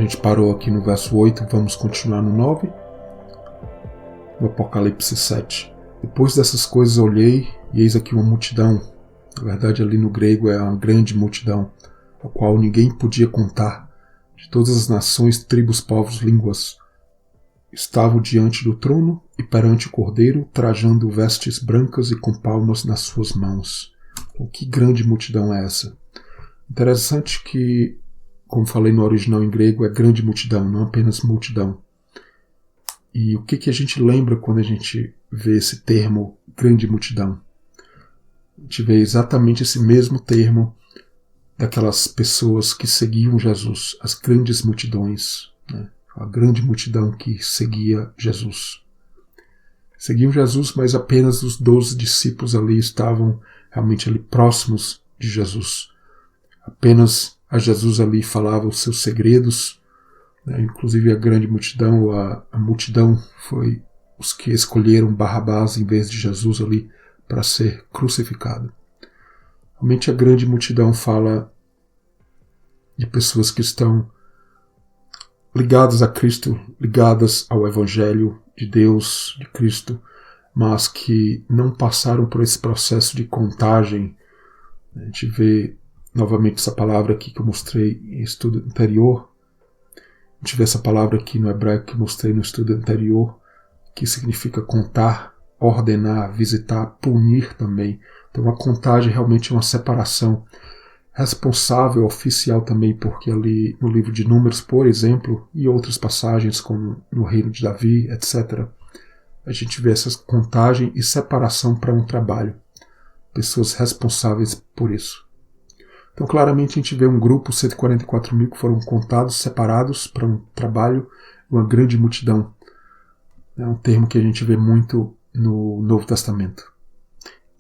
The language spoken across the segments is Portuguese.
gente parou aqui no verso 8, vamos continuar no 9. No Apocalipse 7. Depois dessas coisas olhei, e eis aqui uma multidão. Na verdade, ali no grego é uma grande multidão, a qual ninguém podia contar, de todas as nações, tribos, povos, línguas. Estavam diante do trono e perante o Cordeiro, trajando vestes brancas e com palmas nas suas mãos. Então, que grande multidão é essa? Interessante que, como falei no original em grego, é grande multidão, não apenas multidão. E o que a gente lembra quando a gente vê esse termo grande multidão? A gente vê exatamente esse mesmo termo daquelas pessoas que seguiam Jesus, as grandes multidões, né? A grande multidão que seguia Jesus. Seguiam Jesus, mas apenas os 12 discípulos ali estavam realmente ali próximos de Jesus. Apenas a Jesus ali falava os seus segredos, né? Inclusive a grande multidão, a multidão foi os que escolheram Barrabás em vez de Jesus ali para ser crucificado. Realmente a grande multidão fala de pessoas que estão ligadas a Cristo, ligadas ao Evangelho de Deus, de Cristo, mas que não passaram por esse processo de contagem. A gente vê novamente essa palavra aqui que eu mostrei em estudo anterior. A gente vê essa palavra aqui no hebraico que eu mostrei no estudo anterior, que significa contar, ordenar, visitar, punir também. Então a contagem realmente é uma separação responsável, oficial também, porque ali no livro de Números, por exemplo, e outras passagens como no reino de Davi, etc., a gente vê essa contagem e separação para um trabalho. Pessoas responsáveis por isso. Então claramente a gente vê um grupo, 144 mil, que foram contados, separados para um trabalho, uma grande multidão. É um termo que a gente vê muito no Novo Testamento.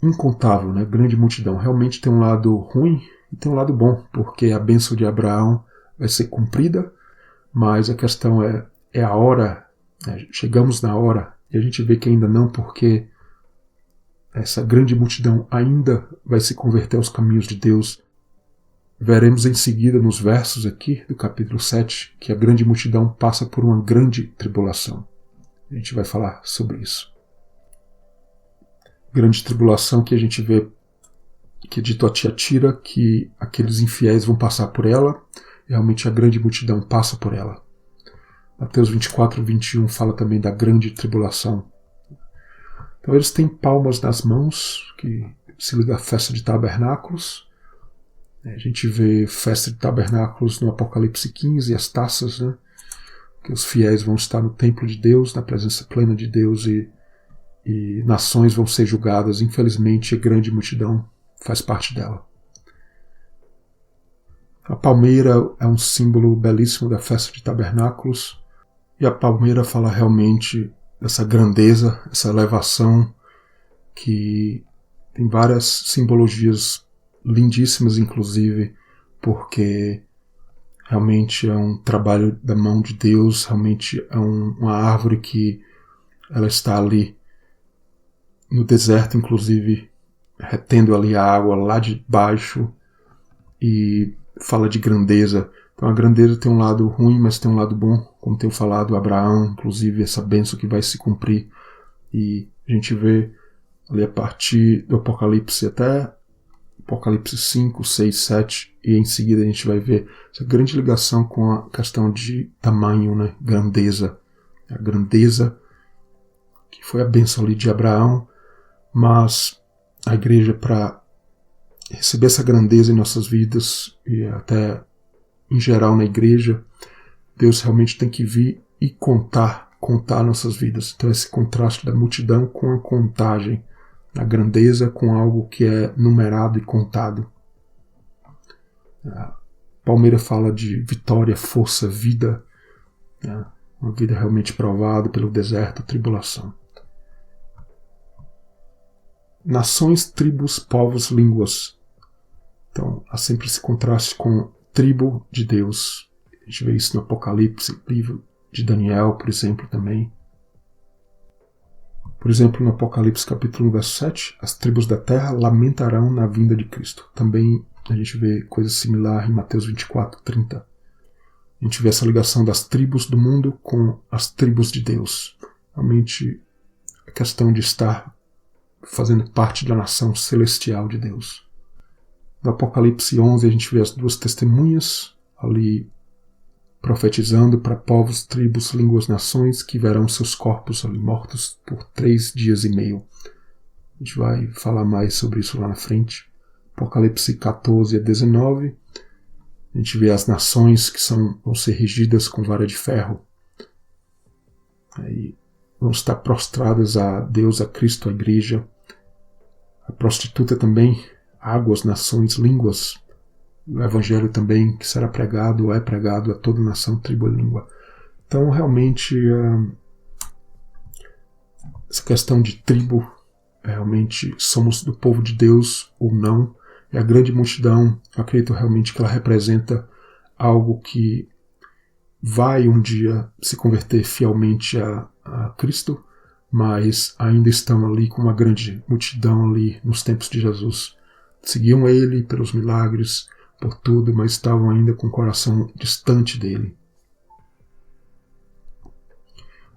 Incontável, né? Grande multidão. Realmente tem um lado ruim e tem um lado bom, porque a bênção de Abraão vai ser cumprida, mas a questão é a hora, né? Chegamos na hora, e a gente vê que ainda não, porque essa grande multidão ainda vai se converter aos caminhos de Deus. Veremos em seguida nos versos aqui do capítulo 7 que a grande multidão passa por uma grande tribulação. A gente vai falar sobre isso. Grande tribulação que a gente vê que é dito a Tiatira que aqueles infiéis vão passar por ela, e realmente a grande multidão passa por ela. Mateus 24, 21 fala também da grande tribulação. Então eles têm palmas nas mãos, que se liga à festa de tabernáculos. A gente vê festa de tabernáculos no Apocalipse 15, as taças, né? Que os fiéis vão estar no templo de Deus, na presença plena de Deus, e nações vão ser julgadas. Infelizmente, a grande multidão faz parte dela. A palmeira é um símbolo belíssimo da festa de tabernáculos, e a palmeira fala realmente dessa grandeza, essa elevação, que tem várias simbologias lindíssimas, inclusive, porque realmente é um trabalho da mão de Deus, realmente é uma árvore que ela está ali no deserto, inclusive, retendo ali a água lá de baixo, e fala de grandeza. Então a grandeza tem um lado ruim, mas tem um lado bom, como tenho falado, Abraão, inclusive, essa bênção que vai se cumprir, e a gente vê ali a partir do Apocalipse até Apocalipse 5, 6, 7, e em seguida a gente vai ver essa grande ligação com a questão de tamanho, né? Grandeza. A grandeza que foi a bênção ali de Abraão, mas a igreja, para receber essa grandeza em nossas vidas, e até em geral na igreja, Deus realmente tem que vir e contar nossas vidas. Então esse contraste da multidão com a contagem, a grandeza com algo que é numerado e contado. A palmeira fala de vitória, força, vida, né? Uma vida realmente provada pelo deserto, tribulação. Nações, tribos, povos, línguas. Então há sempre esse contraste com tribo de Deus. A gente vê isso no Apocalipse, livro de Daniel, por exemplo, também. Por exemplo, no Apocalipse capítulo 1, verso 7, as tribos da terra lamentarão na vinda de Cristo. Também a gente vê coisa similar em Mateus 24, 30. A gente vê essa ligação das tribos do mundo com as tribos de Deus. Realmente a questão de estar fazendo parte da nação celestial de Deus. No Apocalipse 11 a gente vê as duas testemunhas ali profetizando para povos, tribos, línguas, nações que verão seus corpos ali mortos por 3 dias e meio. A gente vai falar mais sobre isso lá na frente. Apocalipse 14 a 19, a gente vê as nações que vão ser regidas com vara de ferro. Aí vão estar prostradas a Deus, a Cristo, a igreja. A prostituta também, águas, nações, línguas. O evangelho também, que será pregado ou é pregado a toda nação, tribo e língua. Então, realmente, essa questão de tribo, realmente somos do povo de Deus ou não, é a grande multidão. Eu acredito realmente que ela representa algo que vai um dia se converter fielmente a Cristo, mas ainda estão ali com uma grande multidão ali nos tempos de Jesus. Seguiam ele pelos milagres, por tudo, mas estavam ainda com o coração distante dele.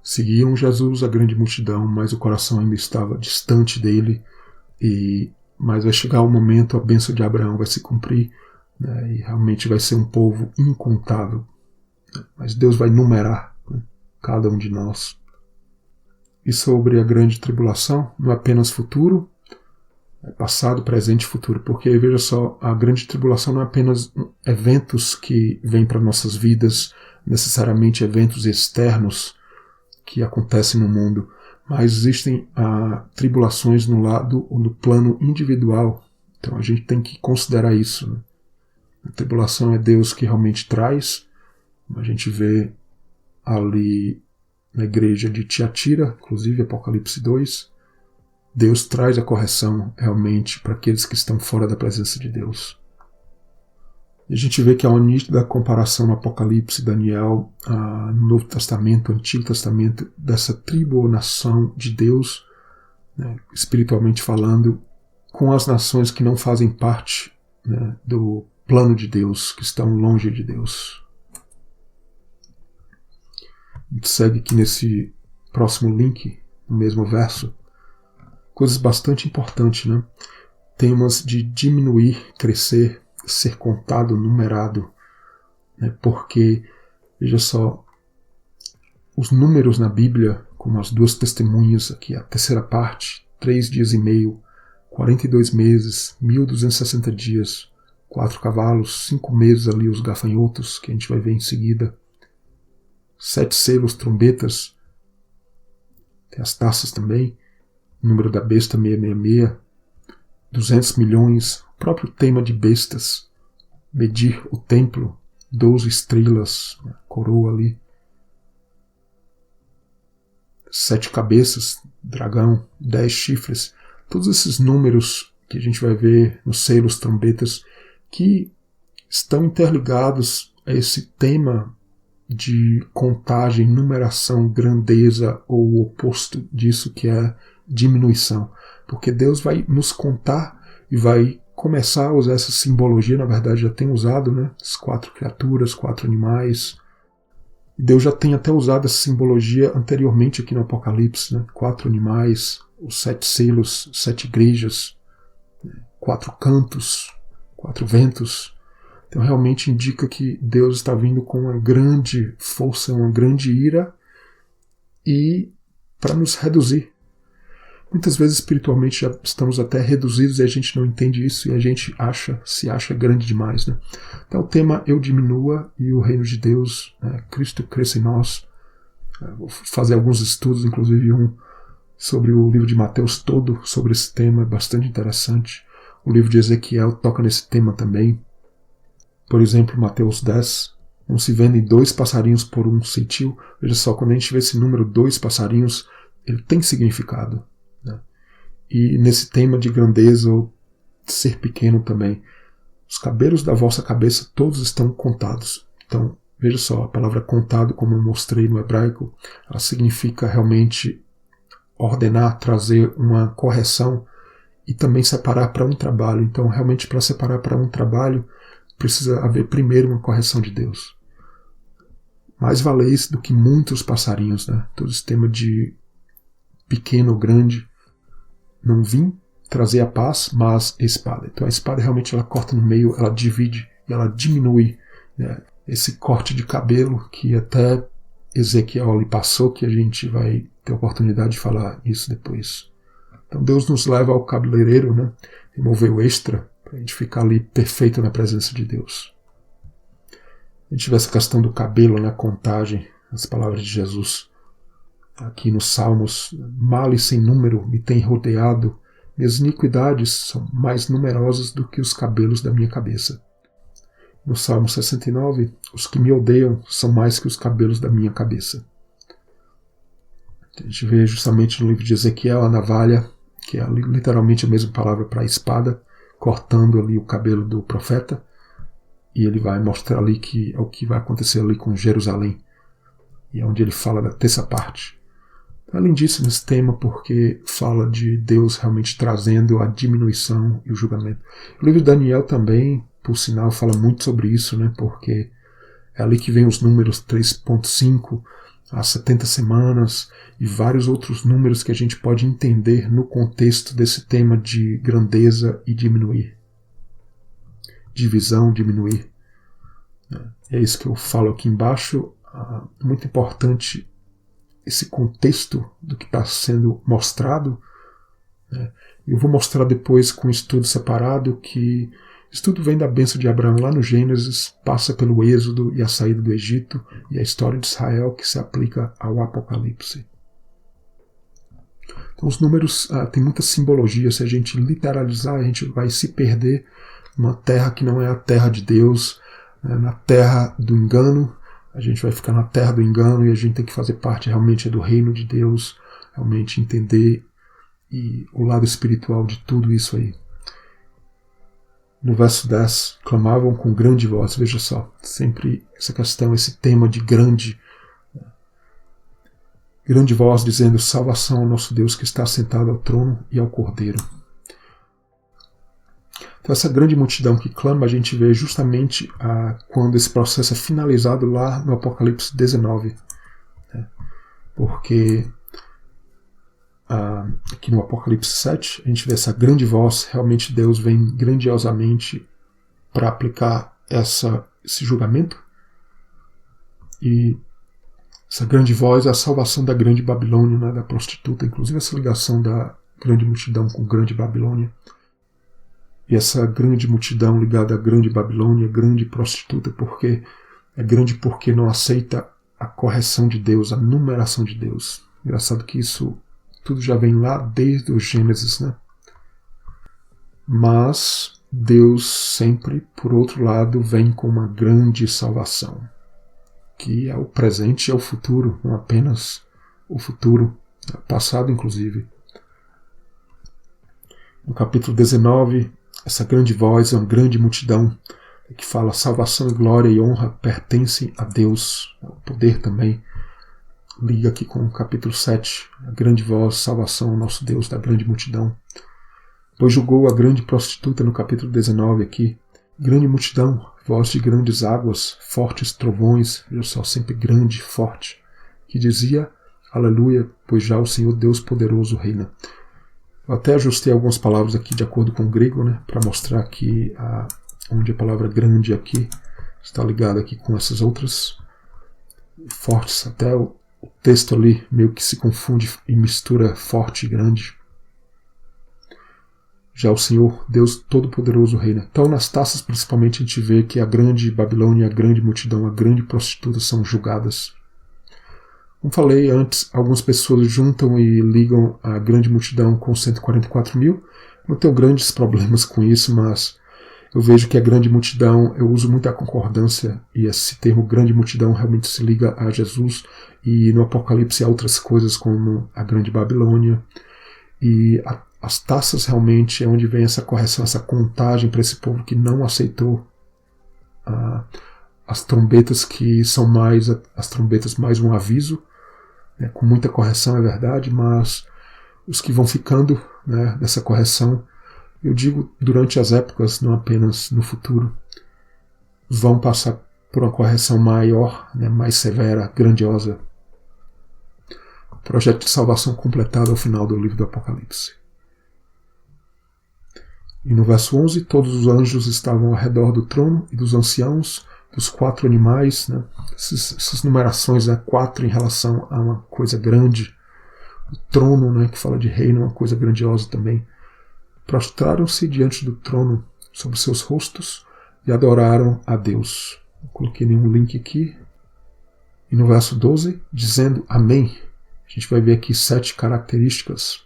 Seguiam Jesus, a grande multidão, mas o coração ainda estava distante dele, mas vai chegar o momento, a bênção de Abraão vai se cumprir, né, e realmente vai ser um povo incontável. Mas Deus vai numerar, né, cada um de nós. E sobre a grande tribulação, não é apenas futuro, é passado, presente e futuro, porque veja só, a grande tribulação não é apenas eventos que vêm para nossas vidas, necessariamente eventos externos que acontecem no mundo, mas existem tribulações no plano individual. Então a gente tem que considerar isso, né? A tribulação é Deus que realmente traz. A gente vê ali na igreja de Tiatira, inclusive Apocalipse 2, Deus traz a correção realmente para aqueles que estão fora da presença de Deus. E a gente vê que há uma nítida comparação no Apocalipse, Daniel, no Novo Testamento, Antigo Testamento, dessa tribo ou nação de Deus, né, espiritualmente falando, com as nações que não fazem parte, né, do plano de Deus, que estão longe de Deus. A gente segue aqui nesse próximo link, no mesmo verso, coisas bastante importantes, né? Temas de diminuir, crescer, ser contado, numerado, né? Porque, veja só, os números na Bíblia, como as duas testemunhas aqui, a terceira parte, 3 dias e meio, 42 meses, 1260 dias, 4 cavalos, 5 meses ali os gafanhotos, que a gente vai ver em seguida, 7 selos, trombetas, tem as taças também, o número da besta 666, 200 milhões, o próprio tema de bestas, medir o templo, 12 estrelas, a coroa ali, 7 cabeças, dragão, 10 chifres, todos esses números que a gente vai ver nos selos, trombetas, que estão interligados a esse tema de contagem, numeração, grandeza, ou o oposto disso que é diminuição. Porque Deus vai nos contar e vai começar a usar essa simbologia, na verdade já tem usado, né? As 4 criaturas, 4 animais. Deus já tem até usado essa simbologia anteriormente aqui no Apocalipse, né? 4 animais, os 7 selos, 7 igrejas, 4 cantos, 4 ventos. Então realmente indica que Deus está vindo com uma grande força, uma grande ira, e para nos reduzir. Muitas vezes espiritualmente já estamos até reduzidos e a gente não entende isso e a gente se acha grande demais, né? Então o tema eu diminua e o reino de Deus, né, Cristo cresça em nós. Vou fazer alguns estudos, inclusive um sobre o livro de Mateus todo, sobre esse tema, é bastante interessante. O livro de Ezequiel toca nesse tema também. Por exemplo, Mateus 10, não se vendem 2 passarinhos por um centil. Veja só, quando a gente vê esse número 2 passarinhos, ele tem significado, né? E nesse tema de grandeza ou ser pequeno também, os cabelos da vossa cabeça todos estão contados. Então, veja só, a palavra contado, como eu mostrei no hebraico, ela significa realmente ordenar, trazer uma correção e também separar para um trabalho. Então, realmente, para separar para um trabalho, precisa haver primeiro uma correção de Deus. mais valeis do que muitos passarinhos, né? Todo esse tema de pequeno ou grande. Não vim trazer a paz, mas a espada. Então a espada realmente ela corta no meio, ela divide e ela diminui, né? Esse corte de cabelo que até Ezequiel ali passou, que a gente vai ter a oportunidade de falar isso depois. Então Deus nos leva ao cabeleireiro, né? Remover o extra, para a gente ficar ali perfeito na presença de Deus. A gente vê essa questão do cabelo, né? Contagem, as palavras de Jesus. Aqui nos Salmos, males sem número me têm rodeado, minhas iniquidades são mais numerosas do que os cabelos da minha cabeça. No Salmo 69, os que me odeiam são mais que os cabelos da minha cabeça. A gente vê justamente no livro de Ezequiel a navalha, que é literalmente a mesma palavra para espada, cortando ali o cabelo do profeta, e ele vai mostrar ali que é o que vai acontecer ali com Jerusalém, e é onde ele fala da terça parte. É lindíssimo esse tema porque fala de Deus realmente trazendo a diminuição e o julgamento. O livro de Daniel também, por sinal, fala muito sobre isso, né? Porque é ali que vem os números 3.5, as 70 semanas e vários outros números que a gente pode entender no contexto desse tema de grandeza e diminuir. Divisão, diminuir. É isso que eu falo aqui embaixo. Muito importante esse contexto do que está sendo mostrado. Eu vou mostrar depois com um estudo separado que isso tudo vem da bênção de Abraão lá no Gênesis, passa pelo Êxodo e a saída do Egito e a história de Israel que se aplica ao Apocalipse. Então os números têm muita simbologia. Se a gente literalizar, a gente vai se perder numa terra que não é a terra de Deus, na terra do engano. A gente vai ficar na terra do engano e a gente tem que fazer parte realmente do reino de Deus, realmente entender o lado espiritual de tudo isso aí. No verso 10, clamavam com grande voz. Veja só, sempre essa questão, esse tema de grande voz dizendo salvação ao nosso Deus que está sentado ao trono e ao Cordeiro. Então essa grande multidão que clama a gente vê justamente quando esse processo é finalizado lá no Apocalipse 19. Né? Porque aqui no Apocalipse 7 a gente vê essa grande voz, realmente Deus vem grandiosamente para aplicar esse julgamento. E essa grande voz é a salvação da grande Babilônia, né, da prostituta, inclusive essa ligação da grande multidão com grande Babilônia. E essa grande multidão ligada à grande Babilônia, grande prostituta, porque é grande porque não aceita a correção de Deus, a numeração de Deus. Engraçado que isso tudo já vem lá desde o Gênesis, né? Mas Deus sempre, por outro lado, vem com uma grande salvação, que é o presente e é o futuro, não apenas o futuro, passado inclusive. No capítulo 19, essa grande voz é uma grande multidão que fala salvação, glória e honra pertencem a Deus. O poder também liga aqui com o capítulo 7, a grande voz, salvação ao nosso Deus da grande multidão. Pois julgou a grande prostituta no capítulo 19 aqui. Grande multidão, voz de grandes águas, fortes trovões, eu só sempre grande, forte, que dizia, aleluia, pois já o Senhor Deus poderoso reina. Eu até ajustei algumas palavras aqui de acordo com o grego, né, para mostrar que onde a palavra grande aqui está ligada aqui com essas outras fortes. Até o texto ali meio que se confunde e mistura forte e grande. Já o Senhor Deus Todo-Poderoso reina. Então nas taças principalmente a gente vê que a grande Babilônia, a grande multidão, a grande prostituta são julgadas. Como falei antes, algumas pessoas juntam e ligam a grande multidão com 144 mil. Não tenho grandes problemas com isso, mas eu vejo que a grande multidão, eu uso muito a concordância, e esse termo grande multidão realmente se liga a Jesus, e no Apocalipse há outras coisas como a grande Babilônia, e as taças realmente é onde vem essa correção, essa contagem para esse povo que não aceitou as trombetas, que são mais as trombetas mais um aviso, né, com muita correção, é verdade, mas os que vão ficando, né, dessa correção, eu digo durante as épocas, não apenas no futuro, vão passar por uma correção maior, né, mais severa, grandiosa. Projeto de salvação completado ao final do livro do Apocalipse. E no verso 11, todos os anjos estavam ao redor do trono e dos anciãos, dos 4 animais, né? Essas numerações, né? 4 em relação a uma coisa grande. O trono, né? Que fala de reino, uma coisa grandiosa também. Prostraram-se diante do trono sobre seus rostos e adoraram a Deus. Não coloquei nenhum link aqui. E no verso 12, dizendo amém. A gente vai ver aqui 7 características.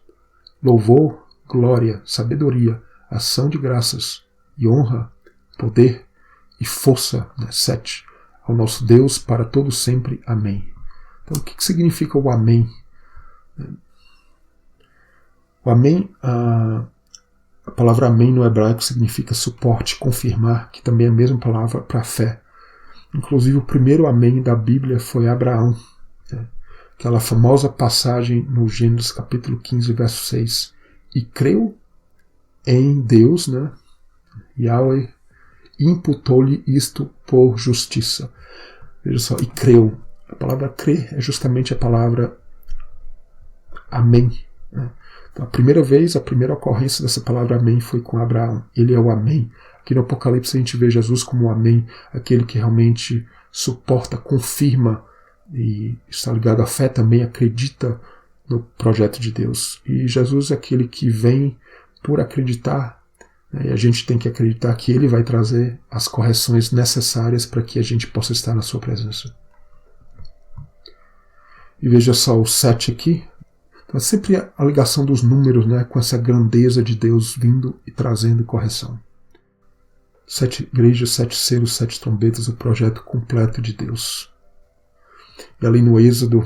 Louvor, glória, sabedoria, ação de graças e honra, poder e força, né? 7. Ao nosso Deus para todo sempre. Amém. Então o que significa o amém? O amém, a palavra amém no hebraico significa suporte, confirmar, que também é a mesma palavra para fé. Inclusive o primeiro amém da Bíblia foi Abraão. Né? Aquela famosa passagem no Gênesis capítulo 15, verso 6. E creu em Deus, né? Yahweh, imputou-lhe isto por justiça. Veja só, e creu. A palavra crer é justamente a palavra amém. Né? Então, a primeira vez, a primeira ocorrência dessa palavra amém foi com Abraão. Ele é o amém. Aqui no Apocalipse a gente vê Jesus como o amém, aquele que realmente suporta, confirma e está ligado à fé também, acredita no projeto de Deus. E Jesus é aquele que vem por acreditar, né? E a gente tem que acreditar que Ele vai trazer as correções necessárias para que a gente possa estar na sua presença. E veja só o 7 aqui. Então é sempre a ligação dos números, né, com essa grandeza de Deus vindo e trazendo correção. 7 igrejas, 7 selos, 7 trombetas, o projeto completo de Deus. E ali no Êxodo,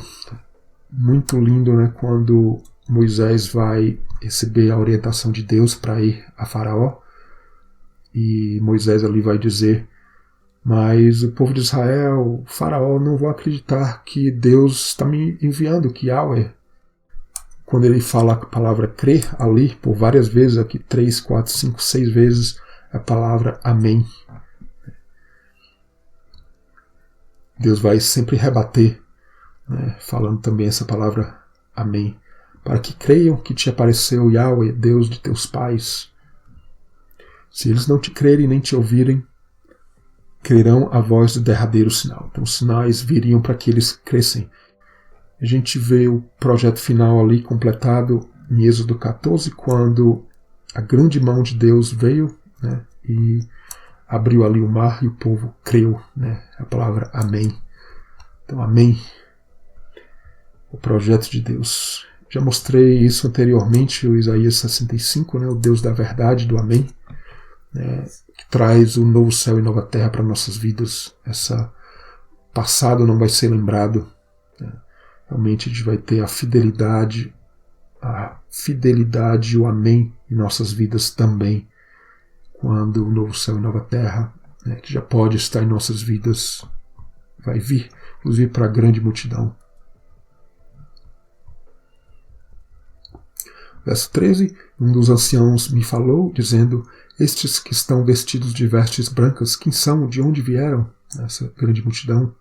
muito lindo, né, quando Moisés vai receber a orientação de Deus para ir a Faraó, e Moisés ali vai dizer: mas o povo de Israel, o Faraó, não vão acreditar que Deus está me enviando, que Yahweh. Quando ele fala a palavra crer ali, por várias vezes, aqui 3, 4, 5, 6 vezes, a palavra amém. Deus vai sempre rebater, né, falando também essa palavra amém. Para que creiam que te apareceu Yahweh, Deus de teus pais. Se eles não te crerem nem te ouvirem, crerão a voz do derradeiro sinal. Então os sinais viriam para que eles crescem. A gente vê o projeto final ali completado em Êxodo 14, quando a grande mão de Deus veio, né, e abriu ali o mar e o povo creu, né, a palavra amém. Então amém, o projeto de Deus. Já mostrei isso anteriormente, o Isaías 65, né, o Deus da verdade, do amém, né, que traz o novo céu e nova terra para nossas vidas. Essa passado não vai ser lembrado. Né. Realmente a gente vai ter a fidelidade e o amém em nossas vidas também, quando o novo céu e nova terra, né, que já pode estar em nossas vidas, vai vir, inclusive para a grande multidão. Verso 13, um dos anciãos me falou, dizendo: estes que estão vestidos de vestes brancas, quem são, de onde vieram? Essa grande multidão.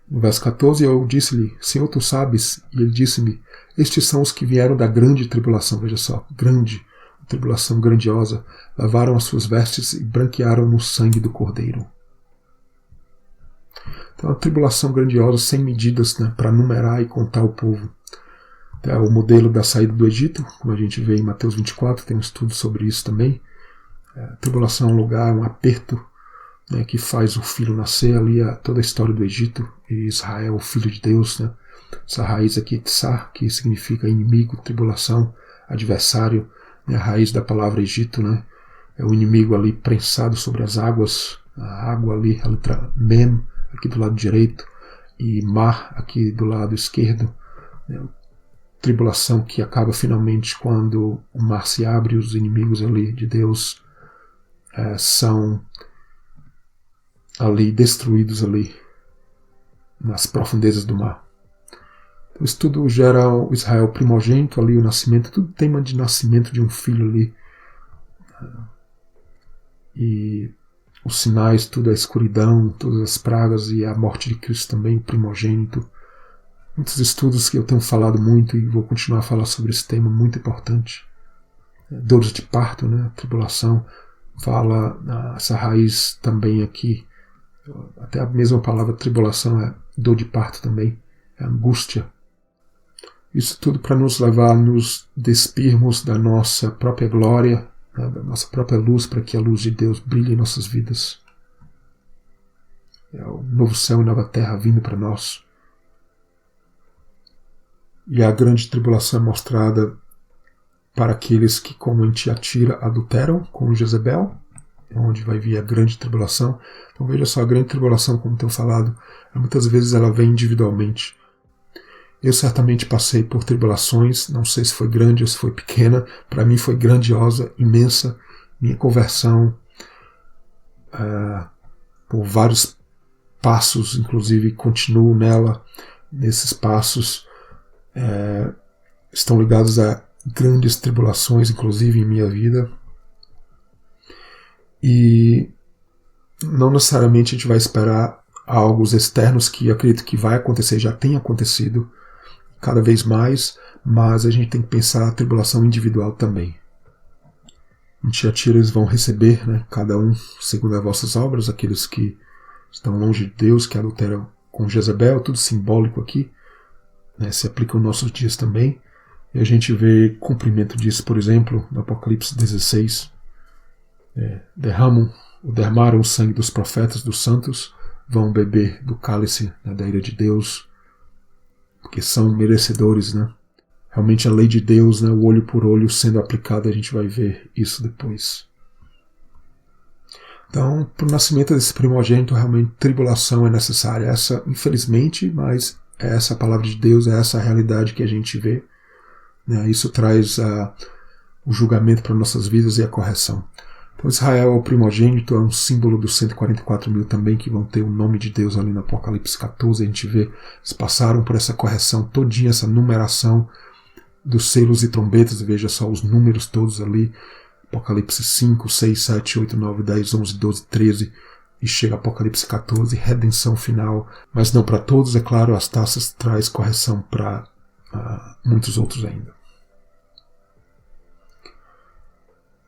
No verso 14, eu disse-lhe: Senhor, tu sabes. E ele disse-me: estes são os que vieram da grande tribulação. Veja só, grande, tribulação grandiosa. Lavaram as suas vestes e branquearam no sangue do Cordeiro. Então, a tribulação grandiosa, sem medidas, né, para numerar e contar o povo. É o modelo da saída do Egito, como a gente vê em Mateus 24, tem um estudo sobre isso também. A tribulação é um lugar, um aperto, né, que faz o filho nascer ali, toda a história do Egito, e Israel, o filho de Deus. Né? Essa raiz aqui, tsar, que significa inimigo, tribulação, adversário, né, a raiz da palavra Egito, né? É o inimigo ali prensado sobre as águas, a água ali, a letra Mem, aqui do lado direito, e Mar, aqui do lado esquerdo. Né? Tribulação que acaba finalmente quando o mar se abre e os inimigos ali de Deus são ali destruídos ali nas profundezas do mar. Então, isso tudo gera o Israel primogênito ali, o nascimento, tudo tema de nascimento de um filho ali. E os sinais, tudo a escuridão, todas as pragas e a morte de Cristo também, o primogênito. Muitos estudos que eu tenho falado muito e vou continuar a falar sobre esse tema muito importante. Dores de parto, né? A tribulação, fala essa raiz também aqui, até a mesma palavra tribulação é dor de parto também, é angústia. Isso tudo para nos levar a nos despirmos da nossa própria glória, né, da nossa própria luz, para que a luz de Deus brilhe em nossas vidas. É o novo céu e nova terra vindo para nós. E a grande tribulação é mostrada para aqueles que, como em Tiatira, adulteram com Jezebel, onde vai vir a grande tribulação. Então veja só, a grande tribulação, como tenho falado, muitas vezes ela vem individualmente. Eu certamente passei por tribulações, não sei se foi grande ou se foi pequena, para mim foi grandiosa, imensa, minha conversão, por vários passos, inclusive continuo nela, nesses passos estão ligados a grandes tribulações, inclusive em minha vida, e não necessariamente a gente vai esperar algo externos que acredito que vai acontecer, já tem acontecido cada vez mais, mas a gente tem que pensar a tribulação individual também. Em Tiatira eles vão receber, né, cada um segundo as vossas obras, aqueles que estão longe de Deus, que adulteram com Jezebel, tudo simbólico aqui, né, se aplica aos nossos dias também. E a gente vê cumprimento disso, por exemplo, no Apocalipse 16. Derramaram o sangue dos profetas, dos santos, vão beber do cálice, né, da ira de Deus, porque são merecedores, né? Realmente a lei de Deus, né, o olho por olho sendo aplicada, a gente vai ver isso depois. Então, para o nascimento desse primogênito, realmente tribulação é necessária. Essa, infelizmente, mas é essa a palavra de Deus, é essa a realidade que a gente vê. Né? Isso traz o julgamento para nossas vidas e a correção. Então Israel é o primogênito, é um símbolo dos 144 mil também que vão ter o nome de Deus ali no Apocalipse 14. A gente vê, eles passaram por essa correção todinha, essa numeração dos selos e trombetas, veja só os números todos ali, Apocalipse 5, 6, 7, 8, 9, 10, 11, 12, 13, e chega Apocalipse 14, redenção final, mas não para todos, é claro, as taças traz correção para muitos outros ainda.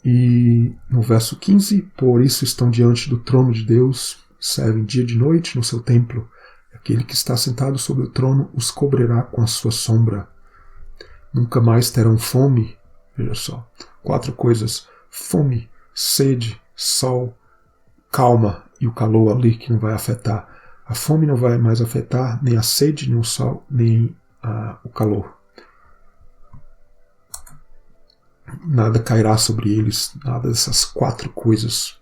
E no verso 15, por isso estão diante do trono de Deus, servem dia e de noite no seu templo, aquele que está sentado sobre o trono os cobrirá com a sua sombra. Nunca mais terão fome, veja só, 4 coisas, fome, sede, sol, calma e o calor ali que não vai afetar. A fome não vai mais afetar, nem a sede, nem o sol, nem o calor. Nada cairá sobre eles, nada dessas 4 coisas.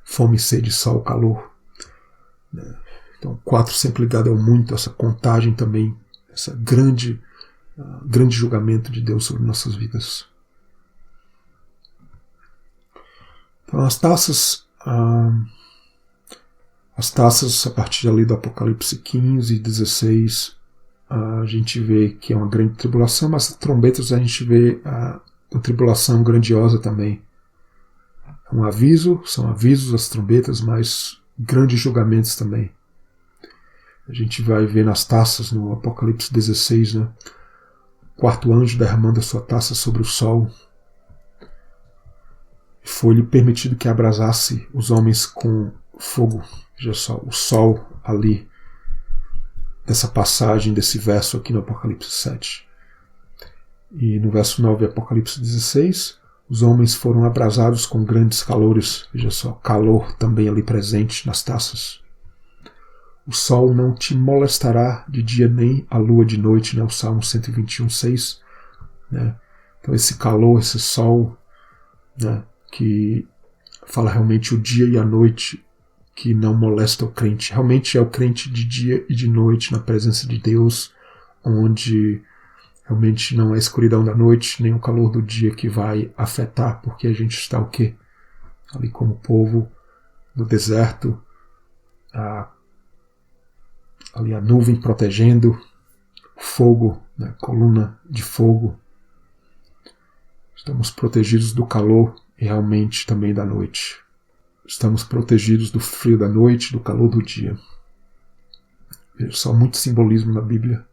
Fome, sede, sol, calor. Então 4 sempre ligado ao muito, essa contagem também, essa grande julgamento de Deus sobre nossas vidas. Então as taças a partir ali do Apocalipse 15 e 16, a gente vê que é uma grande tribulação, mas as trombetas a gente vê a tribulação grandiosa também. São avisos as trombetas, mas grandes julgamentos também. A gente vai ver nas taças no Apocalipse 16, né? O 4º anjo derramando a sua taça sobre o sol. Foi-lhe permitido que abrasasse os homens com fogo. Veja só, o sol ali, dessa passagem, desse verso aqui no Apocalipse 7. E no verso 9, Apocalipse 16, os homens foram abrasados com grandes calores. Veja só, calor também ali presente nas taças. O sol não te molestará de dia nem a lua de noite, né? O Salmo 121, 6. Né? Então esse calor, esse sol, né? Que fala realmente o dia e a noite, que não molesta o crente. Realmente é o crente de dia e de noite na presença de Deus, onde realmente não é a escuridão da noite, nem o calor do dia que vai afetar, porque a gente está o quê? Ali como povo no deserto, ali a nuvem protegendo, o fogo, né, coluna de fogo. Estamos protegidos do calor e realmente também da noite. estamos protegidos do frio da noite, do calor do dia. Veja só, muito simbolismo na Bíblia.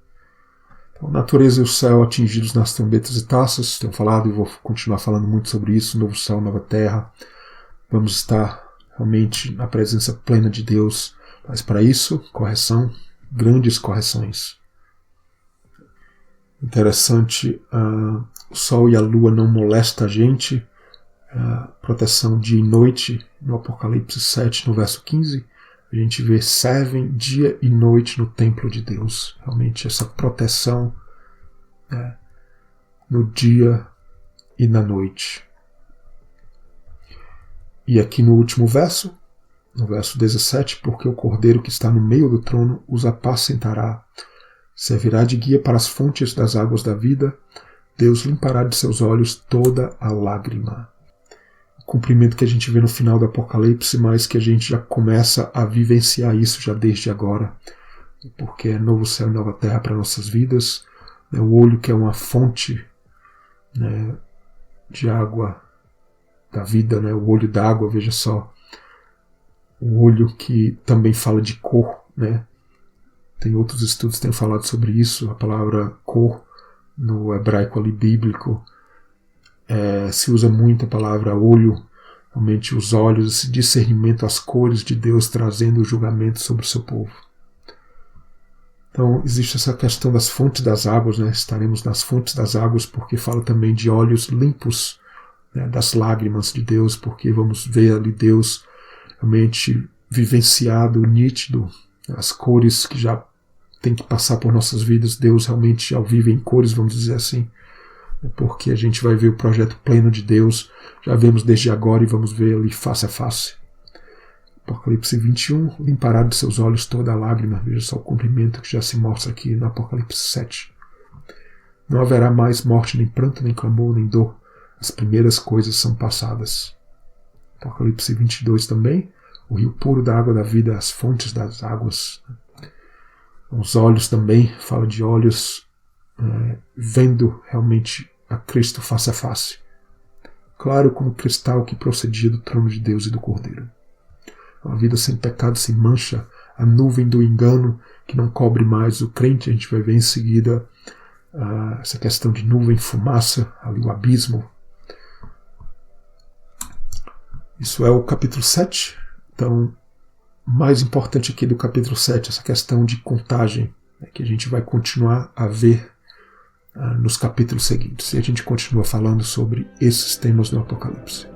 Então, a natureza e o céu atingidos nas trombetas e taças, tenho falado e vou continuar falando muito sobre isso, novo céu, nova terra. Vamos estar realmente na presença plena de Deus, mas para isso, correção, grandes correções. Interessante, o sol e a lua não molestam a gente, proteção dia e noite, no Apocalipse 7, no verso 15, a gente vê servem dia e noite no templo de Deus. Realmente essa proteção no dia e na noite. E aqui no último verso, no verso 17, porque o cordeiro que está no meio do trono os apacentará, servirá de guia para as fontes das águas da vida, Deus limpará de seus olhos toda a lágrima. O cumprimento que a gente vê no final do Apocalipse, mas que a gente já começa a vivenciar isso já desde agora, porque é novo céu e nova terra para nossas vidas, o olho que é uma fonte de água da vida, o olho d'água, veja só, o olho que também fala de cor, Tem outros estudos que têm falado sobre isso, a palavra cor no hebraico ali bíblico, se usa muito a palavra olho, realmente os olhos, esse discernimento, as cores de Deus trazendo o julgamento sobre o seu povo. Então existe essa questão das fontes das águas, estaremos nas fontes das águas porque fala também de olhos limpos, das lágrimas de Deus, porque vamos ver ali Deus realmente vivenciado, nítido, as cores que já tem que passar por nossas vidas, Deus realmente ao vivo em cores, vamos dizer assim, porque a gente vai ver o projeto pleno de Deus, já vemos desde agora e vamos ver ali face a face. Apocalipse 21, limpará de seus olhos toda a lágrima, veja só o cumprimento que já se mostra aqui no Apocalipse 7. Não haverá mais morte, nem pranto, nem clamor, nem dor, as primeiras coisas são passadas. Apocalipse 22 também, o rio puro da água da vida, as fontes das águas. Os olhos também, fala de olhos vendo realmente a Cristo face a face. Claro como cristal que procedia do trono de Deus e do Cordeiro. Uma vida sem pecado, sem mancha, a nuvem do engano que não cobre mais o crente, a gente vai ver em seguida essa questão de nuvem, fumaça, ali o abismo. Isso é o capítulo 7, então mais importante aqui do capítulo 7, essa questão de contagem, que a gente vai continuar a ver nos capítulos seguintes. E a gente continua falando sobre esses temas no Apocalipse.